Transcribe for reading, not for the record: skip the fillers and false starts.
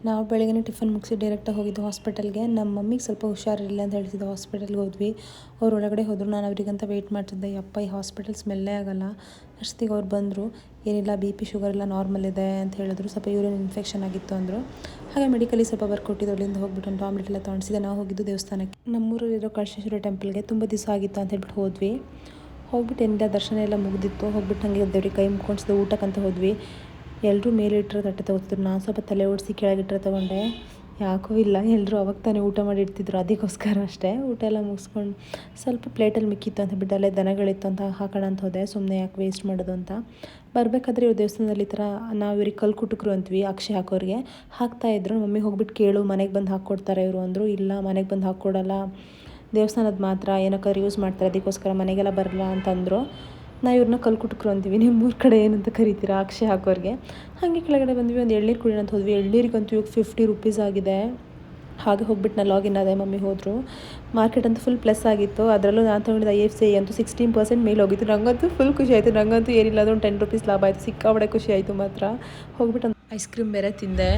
ನಾವು ಬೆಳಗ್ಗೆ ಟಿಫನ್ ಮುಗಿಸಿ ಡೈರೆಕ್ಟಾಗಿ ಹೋಗಿದ್ದು ಹಾಸ್ಪಿಟಲ್ಗೆ. ನಮ್ಮ ಮಮ್ಮಿಗೆ ಸ್ವಲ್ಪ ಹುಷಾರಿರಲಿಲ್ಲ ಅಂತ ಹೇಳ್ತಿದ್ದು ಹಾಸ್ಪಿಟಲ್ಗೆ ಹೋದ್ವಿ. ಅವ್ರು ಒಳಗಡೆ ಹೋದರು, ನಾನು ಅವರಿಗಂತ ವೆಯ್ಟ್ ಮಾಡ್ತಿದ್ದೆ. ಯಪ್ಪ ಈ ಹಾಸ್ಪಿಟಲ್ ಸ್ಮೆಲ್ಲೇ ಆಗೋಲ್ಲ. ಅಷ್ಟೊತ್ತಿಗೆ ಅವ್ರು ಬಂದರು. ಏನಿಲ್ಲ BP ಶುಗರ್ ಎಲ್ಲ ನಾರ್ಮಲ್ ಇದೆ ಅಂತ ಹೇಳಿದ್ರು. ಸ್ವಲ್ಪ ಯೂರಿನ್ ಇನ್ಫೆಕ್ಷನ್ ಆಗಿತ್ತು ಅಂದರು. ಹಾಗೆ ಮೆಡಿಕಲಿಗೆ ಸ್ವಲ್ಪ ಬರ್ಕೊಟ್ಟಿದ್ದು, ಅಲ್ಲಿಂದ ಹೋಗ್ಬಿಟ್ಟು ಒಂದು ಟ್ಯಾಬ್ಲೆಟ್ ಎಲ್ಲ ತೊಗೊಂಡಿದ್ದೆ. ನಾವು ಹೋಗಿದ್ದು ದೇವಸ್ಥಾನಕ್ಕೆ, ನಮ್ಮೂರಲ್ಲಿರೋ ಕಳಶೇಶ್ವರ ಟೆಂಪಲ್ಗೆ. ತುಂಬ ದಿವಸ ಆಗಿತ್ತು ಅಂತ ಹೇಳ್ಬಿಟ್ಟು ಹೋದ್ವಿ. ಹೋಗ್ಬಿಟ್ಟು ಏನಿಲ್ಲ ದರ್ಶನ ಎಲ್ಲ ಮುಗಿದಿತ್ತು. ಹೋಗ್ಬಿಟ್ಟು ಹಾಗೆ ದೇವ್ರಿಗೆ ಕೈ ಮುಕ್ಕೊಂಡಿಸಿದ ಊಟಕ್ಕಂತ ಹೋದ್ವಿ. ಎಲ್ಲರೂ ಮೇಲಿಟ್ಟರೆ ತಟ್ಟೆ ತೊಗೊತಿದ್ರು. ನಾನು ಸ್ವಲ್ಪ ತಲೆ ಓಡಿಸಿ ಕೆಳಗಿಟ್ಟರೆ ತೊಗೊಂಡೆ. ಯಾಕೋ ಇಲ್ಲ, ಎಲ್ಲರೂ ಅವಾಗ ತಾನೇ ಊಟ ಮಾಡಿ ಇಡ್ತಿದ್ರು, ಅದಕ್ಕೋಸ್ಕರ ಅಷ್ಟೇ. ಊಟ ಎಲ್ಲ ಮುಗಿಸ್ಕೊಂಡು ಸ್ವಲ್ಪ ಪ್ಲೇಟಲ್ಲಿ ಮಿಕ್ಕಿತ್ತು ಅಂತ ಬಿಟ್ಟು ಅಲ್ಲೇ ದನಗಳಿತ್ತು ಅಂತ ಹಾಕೋಣ ಅಂತ ಹೋದೆ. ಸುಮ್ಮನೆ ಯಾಕೆ ವೇಸ್ಟ್ ಮಾಡೋದು ಅಂತ. ಬರಬೇಕಾದ್ರೆ ಇವ್ರು ದೇವಸ್ಥಾನದಲ್ಲಿ ಈ ಥರ ನಾವು ಇವ್ರಿಗೆ ಕಲ್ಲು ಕುಟುಕರು ಅಂತೀವಿ, ಅಕ್ಷೆ ಹಾಕೋರಿಗೆ ಹಾಕ್ತಾಯಿದ್ರು. ಮಮ್ಮಿ ಹೋಗ್ಬಿಟ್ಟು ಕೇಳು, ಮನೆಗೆ ಬಂದು ಹಾಕ್ಕೊಡ್ತಾರೆ ಇವರು ಅಂದರು. ಇಲ್ಲ, ಮನೆಗೆ ಬಂದು ಹಾಕ್ಕೊಡಲ್ಲ, ದೇವಸ್ಥಾನದ ಮಾತ್ರ ಏನಕ್ಕಾದ್ರೂ ಯೂಸ್ ಮಾಡ್ತಾರೆ, ಅದಕ್ಕೋಸ್ಕರ ಮನೆಗೆಲ್ಲ ಬರಲ್ಲ ಅಂತಂದರು. ನಾವು ಇವ್ರನ್ನ ಕಲ್ಲು ಕುಟುಕರು ಅಂತೀವಿ, ನಿಮ್ಮೂರ ಕಡೆ ಏನಂತ ಕರಿತೀರಾ ಅಕ್ಷೆ ಹಾಕೋರಿಗೆ. ಹಾಗೆ ಕೆಳಗಡೆ ಬಂದ್ವಿ. ಒಂದು ಎಳ್ನೀರು ಕುಡಿಯೋಣ ಅಂತ ಹೋದ್ವಿ. ಎಳ್ನೀರಿಗಂತೂ ಇವಾಗ 50 ರೂಪೀಸ್ ಆಗಿದೆ. ಹಾಗೆ ಹೋಗ್ಬಿಟ್ಟು ನಾನು ಲಾಗಿನ್ ಆದೆ, ಮಮ್ಮಿ ಹೋದರು. ಮಾರ್ಕೆಟ್ ಅಂತೂ ಫುಲ್ ಪ್ಲಸ್ ಆಗಿತ್ತು. ಅದರಲ್ಲೂ ನಾನು ತೊಗೊಂಡಿದ್ದ IFCI ಅಂತೂ 16% ಮೇಲೆ ಹೋಗಿತ್ತು. ನನಗಂತೂ ಫುಲ್ ಖುಷಿ ಆಯಿತು. ನನಗಂತೂ ಏನಿಲ್ಲ, ಅದೊಂದು 10 ರೂಪೀಸ್ ಲಾಭ ಆಯಿತು. ಸಿಕ್ಕಾಬಡೆ ಖುಷಿ ಆಯಿತು ಮಾತ್ರ. ಹೋಗ್ಬಿಟ್ಟು ಐಸ್ ಕ್ರೀಮ್ ಬೇರೆ ತಿಂದೆ.